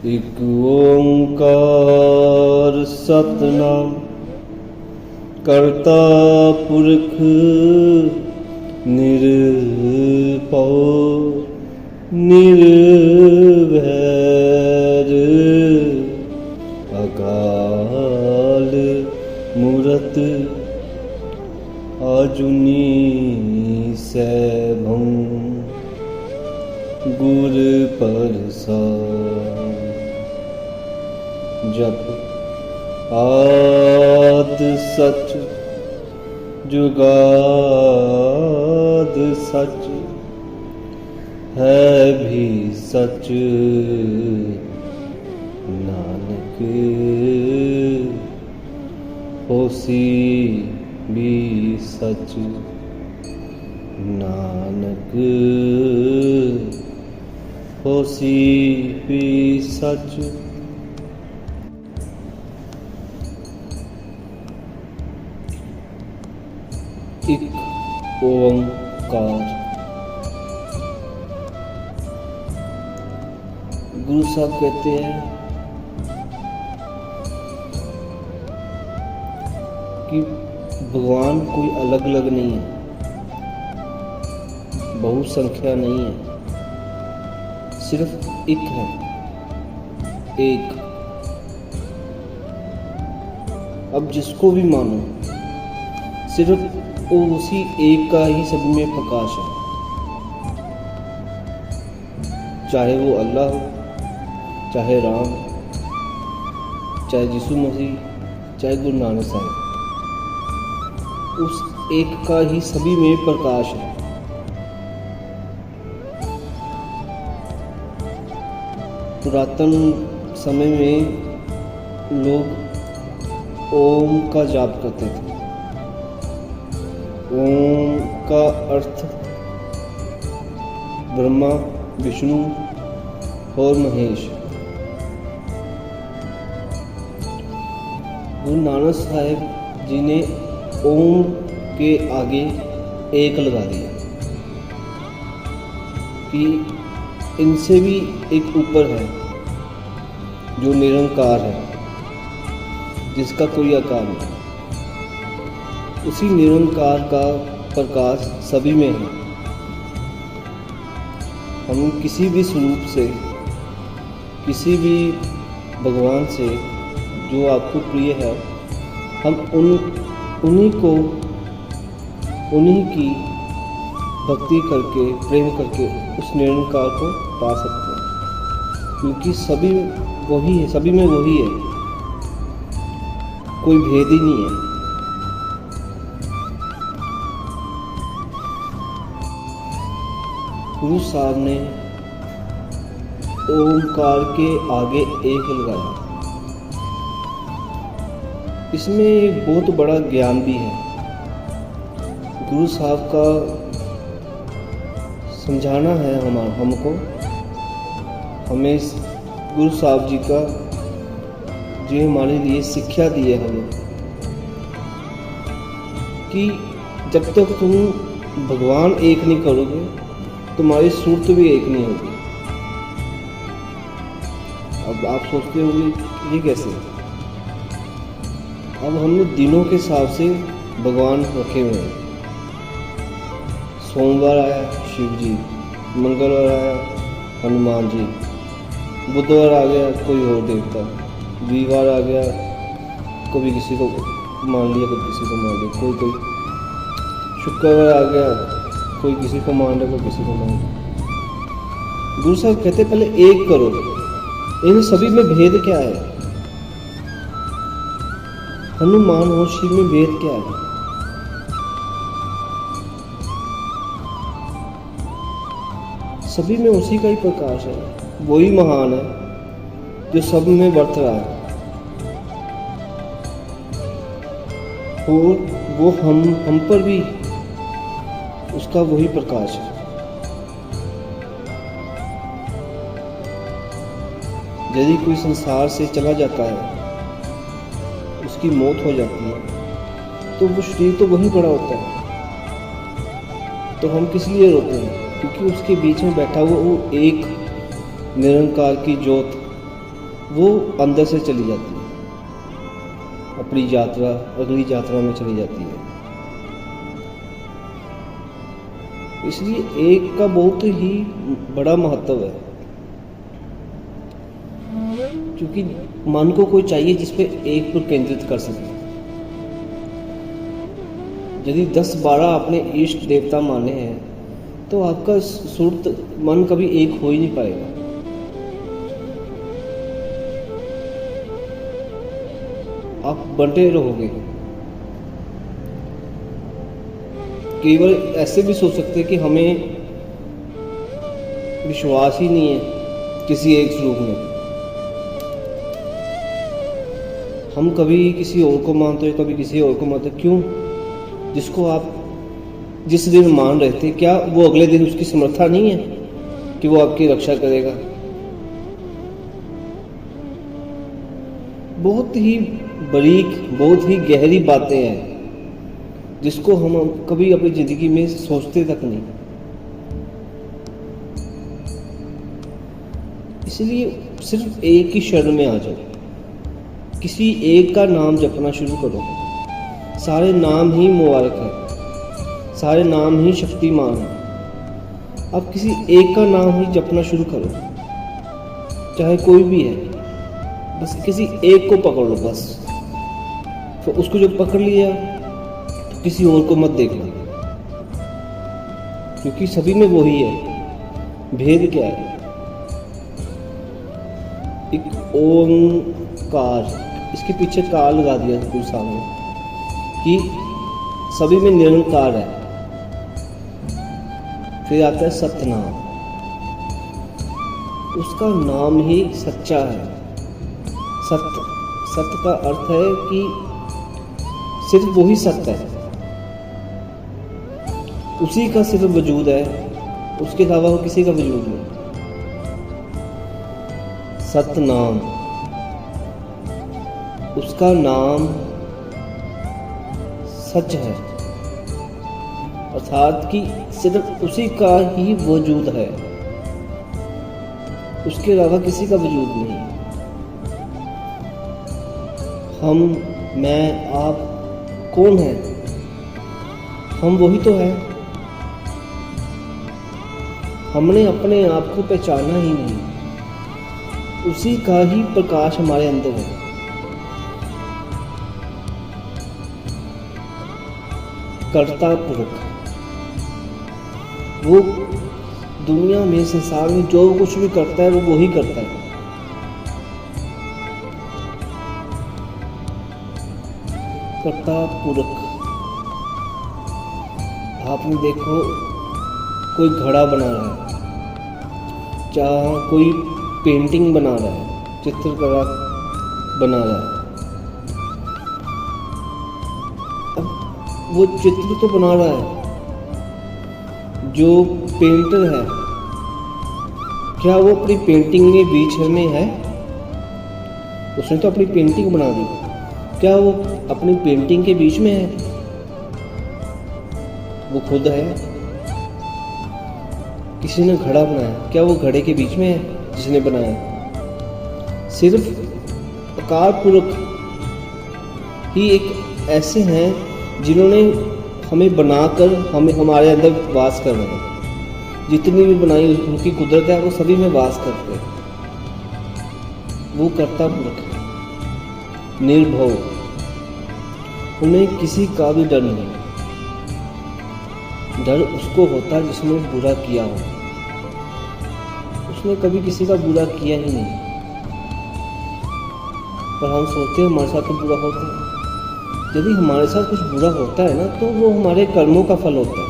एक ओंकार सतनाम करता पुरख निरभौ निर्वैर अकाल मूरत आजुनी सैभं गुर प्रसाद। जप आद सच जुगाद सच है भी सच नानक होसी भी सच नानक होसी भी सच। एक ओंकार। गुरु साहब कहते हैं कि भगवान कोई अलग अलग नहीं है, बहुसंख्या नहीं है, सिर्फ एक है, एक। अब जिसको भी मानो सिर्फ वो उसी एक का ही सब में प्रकाश है, चाहे वो अल्लाह हो, चाहे राम, चाहे यीशु मसीह, चाहे गुरु नानक साहब, उस एक का ही सभी में प्रकाश है। पुरातन समय में लोग ओम का जाप करते थे। ओम का अर्थ ब्रह्मा, विष्णु और महेश। गुरु नानक साहब जी ने ओम के आगे एक लगा दिया कि इनसे भी एक ऊपर है जो निरंकार है, जिसका कोई आकार नहीं। उसी निरंकार का प्रकाश सभी में है। हम किसी भी स्वरूप से, किसी भी भगवान से जो आपको प्रिय है, हम उन्हीं की भक्ति करके, प्रेम करके उस निरंकार को पा सकते हैं, क्योंकि सभी वही है, सभी में वही है, कोई भेद ही नहीं है। गुरु साहब ने ओमकार के आगे एक लगाया। इसमें एक बहुत बड़ा ज्ञान भी है। गुरु साहब का समझाना है हमको, हमें गुरु साहब जी का जो हमारे लिए शिक्षा दी है हमें, कि जब तक तुम भगवान एक नहीं करोगे, तुम्हारी सूरत भी एक नहीं होगी। अब आप सोचते होंगे ये कैसे? अब हमने दिनों के हिसाब से भगवान रखे हुए हैं। सोमवार आया शिव जी, मंगलवार आया हनुमान जी, बुधवार आ गया कोई और देवता, वीरवार आ गया कभी किसी को मान लिया, कभी किसी को मान लिया, कोई शुक्रवार आ गया कोई किसी को मान रहा, कोई किसी को मान रहा। गुरु साहब कहते पहले एक करो। इन सभी में भेद क्या है? हनुमान और शिव में भेद क्या है? सभी में उसी का ही प्रकाश है, वही महान है जो सब में बरत रहा है, और वो हम पर भी उसका वही प्रकाश है। यदि कोई संसार से चला जाता है, उसकी मौत हो जाती है, तो वो शरीर तो वहीं पड़ा होता है, तो हम किस लिए रोते हैं? क्योंकि उसके बीच में बैठा हुआ वो एक निरंकार की ज्योत वो अंदर से चली जाती है, अपनी यात्रा अगली यात्रा में चली जाती है। इसलिए एक का बहुत ही बड़ा महत्व है, क्योंकि मन को कोई चाहिए जिस पे एक पर केंद्रित कर सके। यदि 10-12 अपने इष्ट देवता माने हैं तो आपका सुरत मन कभी एक हो ही नहीं पाएगा। आप बंटे रहोगे। केवल ऐसे भी सोच सकते कि हमें विश्वास ही नहीं है किसी एक स्वरूप में। हम कभी किसी और को मानते हैं, कभी किसी और को मानते हैं। क्यों? जिसको आप जिस दिन मान रहे थे, क्या वो अगले दिन उसकी समर्था नहीं है कि वो आपकी रक्षा करेगा? बहुत ही बारीक, बहुत ही गहरी बातें हैं जिसको हम कभी अपनी जिंदगी में सोचते तक नहीं। इसलिए सिर्फ एक ही शरण में आ जाओ, किसी एक का नाम जपना शुरू करो। सारे नाम ही मुबारक है, सारे नाम ही शक्तिमान है। आप किसी एक का नाम ही जपना शुरू करो, चाहे कोई भी है, बस किसी एक को पकड़ लो बस। तो उसको जब पकड़ लिया तो किसी और को मत देखना, क्योंकि सभी में वही है। भेद क्या है? एक ओंकार, इसके पीछे कार लगा दिया गुरु साहब ने कि सभी में निरंकार है। फिर आता है सतनाम, उसका नाम ही सच्चा है। सत्य का अर्थ है कि सिर्फ वही सत्य है, उसी का सिर्फ वजूद है, उसके अलावा किसी का वजूद नहीं। सतनाम, उसका नाम सच है, अर्थात कि सिर्फ उसी का ही वजूद है, उसके अलावा किसी का वजूद नहीं। हम, मैं, आप कौन है? हम वही तो है। हमने अपने आप को पहचाना ही नहीं, उसी का ही प्रकाश हमारे अंदर है। कर्ता पुरुष, वो दुनिया में, संसार में जो कुछ भी करता है वो वही करता है। कर्ता पुरुष। आपने देखो, कोई घड़ा बना रहा है, चाहे कोई पेंटिंग बना रहा है, चित्रकला बना रहा है। अब वो चित्र तो बना रहा है, जो पेंटर है, क्या वो अपनी पेंटिंग के बीच में है? उसने तो अपनी पेंटिंग बना दी, क्या वो अपनी पेंटिंग के बीच में है? वो खुद है। किसी ने घड़ा बनाया, क्या वो घड़े के बीच में है जिसने बनाया? सिर्फ अकाल पुरख ही एक ऐसे हैं जिन्होंने हमें बनाकर हमें हमारे अंदर वास कर रहे हैं। जितनी भी बनाई उनकी कुदरत है, वो सभी में वास करते हैं। वो कर्ता पुरख है, निर्भव, उन्हें किसी का भी डर नहीं। डर उसको होता है जिसने बुरा किया हो। उसने कभी किसी का बुरा किया ही नहीं, पर हम सोचते हैं हमारे साथ तो बुरा होता है। यदि हमारे साथ कुछ बुरा होता है ना, तो वो हमारे कर्मों का फल होता है।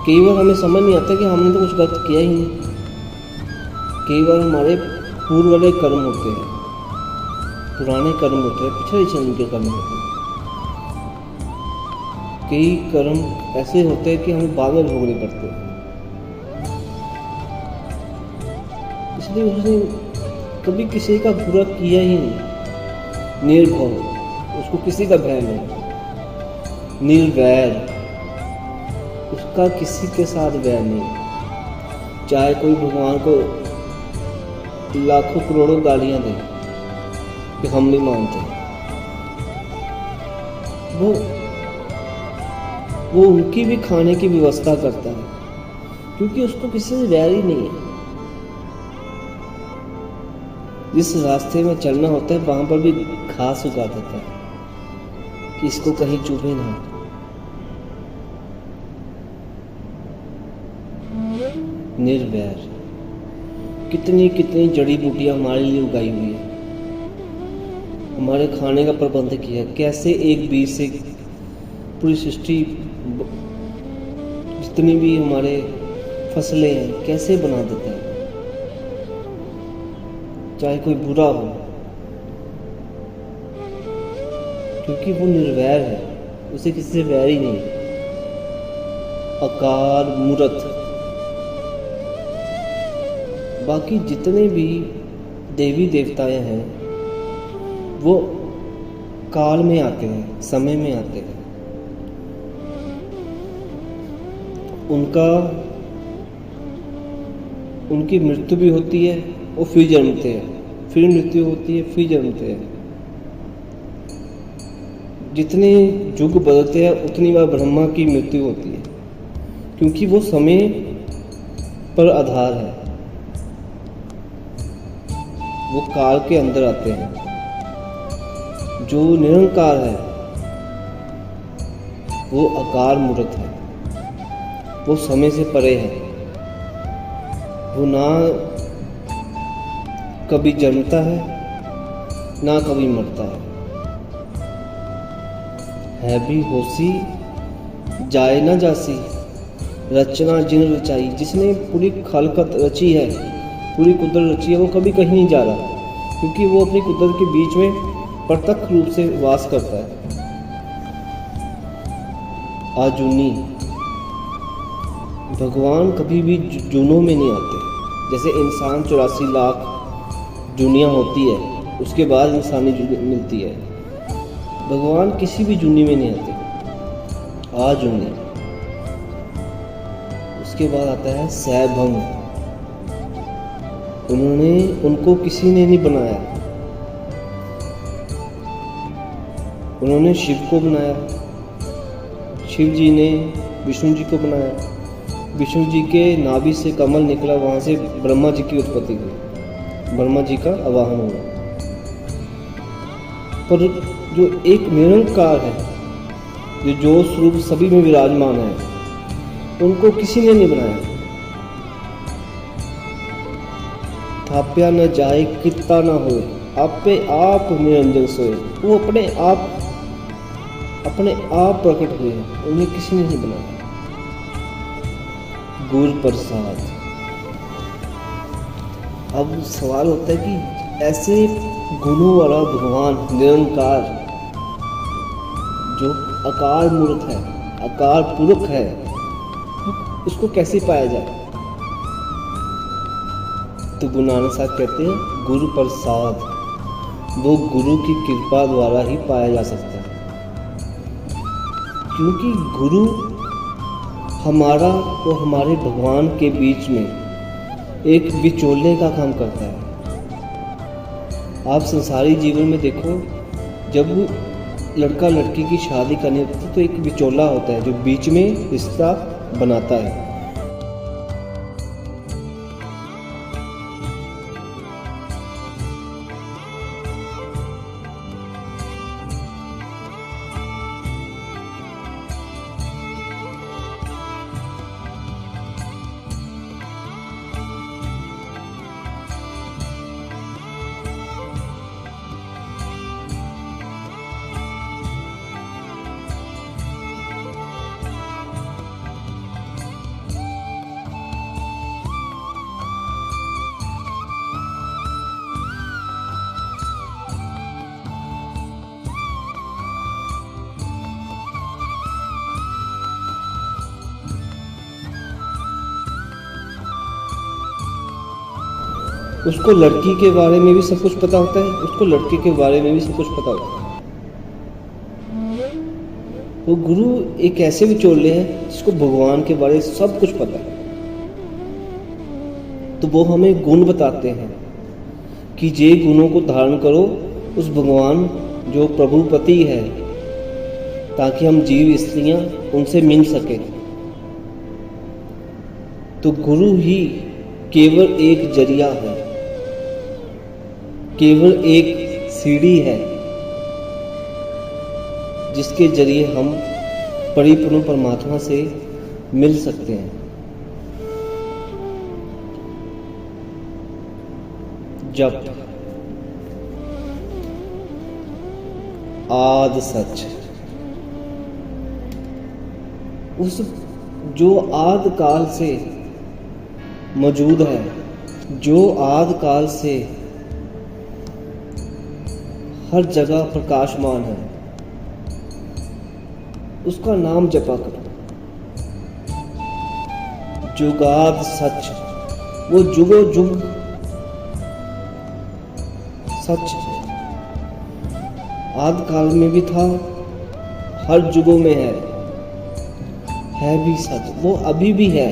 कई बार हमें समझ नहीं आता कि हमने तो कुछ गलत किया ही नहीं। कई बार हमारे पूर्व वाले कर्म होते हैं, पुराने कर्म होते हैं, पिछले जन्म के कर्म होते हैं। कई कर्म ऐसे होते हैं कि हमें बाद में भोगने पड़ते हैं। इसलिए उसने कभी किसी का बुरा किया ही नहीं। निर्भव, उसको किसी का भय नहीं। निर्वैर, उसका किसी के साथ वैर नहीं। चाहे कोई भगवान को लाखों करोड़ों गालियां दे कि हम नहीं मानते, वो उनकी भी खाने की व्यवस्था करता है, क्योंकि उसको किसी से वैर ही नहीं है। जिस रास्ते में चलना होता है वहां पर भी घास उगा देता है कि इसको कहीं चुभे ना। निर्वैर, कितनी कितनी जड़ी बूटियां हमारे लिए उगाई हुई है, हमारे खाने का प्रबंध किया, कैसे एक बीज से पूरी सृष्टि, जितनी भी हमारे फसलें हैं कैसे बना देता है। चाहे कोई बुरा हो, क्योंकि वो निर्वैर है, उसे किसी से वैर ही नहीं। अकार मूर्त, बाकी जितने भी देवी देवताएं हैं वो काल में आते हैं, समय में आते हैं। उनकी मृत्यु भी होती है, वो फिर जन्मते हैं, फिर मृत्यु होती है, फिर जन्मते हैं। जितने युग बदलते हैं उतनी बार ब्रह्मा की मृत्यु होती है, क्योंकि वो समय पर आधार है, वो काल के अंदर आते हैं। जो निरंकार है वो अकार मूर्त है, वो समय से परे है, वो ना कभी जन्मता है ना कभी मरता है भी होसी जाए ना जासी, रचना जिन रचाई। जिसने पूरी खलकत रची है, पूरी कुदरत रची है, वो कभी कहीं नहीं जा रहा, क्योंकि वो अपनी कुदरत के बीच में प्रत्यक्ष रूप से वास करता है। आजूनी, भगवान कभी भी जूनों में नहीं आते। जैसे इंसान 84 लाख जूनियाँ होती है, उसके बाद इंसानी जूनी मिलती है, भगवान किसी भी जूनी में नहीं आते। आजूनी, उसके बाद आता है सैभंग, उनको किसी ने नहीं बनाया, उन्होंने शिव को बनाया, शिव जी ने विष्णु जी को बनाया, विष्णु जी के नाभि से कमल निकला, वहां से ब्रह्मा जी की उत्पत्ति हुई, ब्रह्मा जी का आवाहन हुआ। पर जो एक निरंकार है, जो स्वरूप सभी में विराजमान है, उनको किसी ने नहीं बनाया। थाप्या न जाए कितना न हो, आपे आप निरंजन सोए। वो अपने आप प्रकट हुए, उन्हें किसी ने नहीं बनाया। गुरु प्रसाद। अब सवाल होता है कि ऐसे गुणों वाला भगवान निरंकार, जो अकार मूर्त है, अकार पुरख है, उसको कैसे पाया जाए? तो गुरु नानक साहब कहते हैं गुरु प्रसाद, वो गुरु की कृपा द्वारा ही पाया जा सकता है। क्योंकि गुरु हमारा और हमारे भगवान के बीच में एक विचोले का काम करता है। आप संसारी जीवन में देखो, जब लड़का लड़की की शादी करनी होती है तो एक विचोला होता है जो बीच में रिश्ता बनाता है। उसको लड़की के बारे में भी सब कुछ पता होता है, उसको लड़के के बारे में भी सब कुछ पता होता है। वो गुरु एक ऐसे विचोले हैं जिसको भगवान के बारे में सब कुछ पता है। तो वो हमें गुण बताते हैं, कि जे गुणों को धारण करो उस भगवान जो प्रभुपति है, ताकि हम जीव स्त्रियां उनसे मिल सके। तो गुरु ही केवल एक जरिया है, केवल एक सीढ़ी है जिसके जरिए हम परिपूर्ण परमात्मा से मिल सकते हैं। जप आद सच, उस जो आद काल से मौजूद है, जो आद काल से हर जगह प्रकाशमान है, उसका नाम जपा करो। जुगाद सच, वो जुगो जुग सच है। आदि काल में भी था, हर जुगों में है भी सच, वो अभी भी है।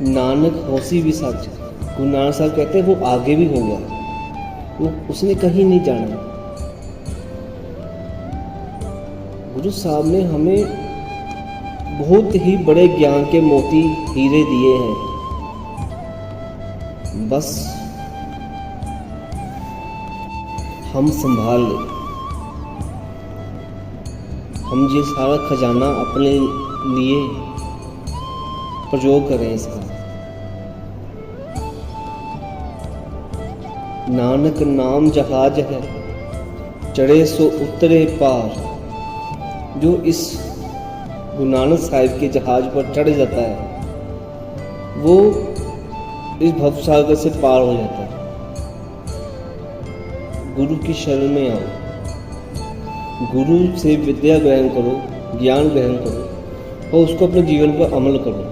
नानक होसी भी सच, गुरु नानक साहब कहते हैं वो आगे भी होगा, वो उसने कहीं नहीं जाना। गुरु साहब ने हमें बहुत ही बड़े ज्ञान के मोती हीरे दिए हैं, बस हम संभाल लें, हम ये सारा खजाना अपने लिए प्रयोग करें इसका। नानक नाम जहाज है, चढ़े सो उतरे पार। जो इस गुरु नानक साहिब के जहाज पर चढ़ जाता है, वो इस भवसागर से पार हो जाता है। गुरु की शरण में आओ, गुरु से विद्या ग्रहण करो, ज्ञान ग्रहण करो और उसको अपने जीवन पर अमल करो।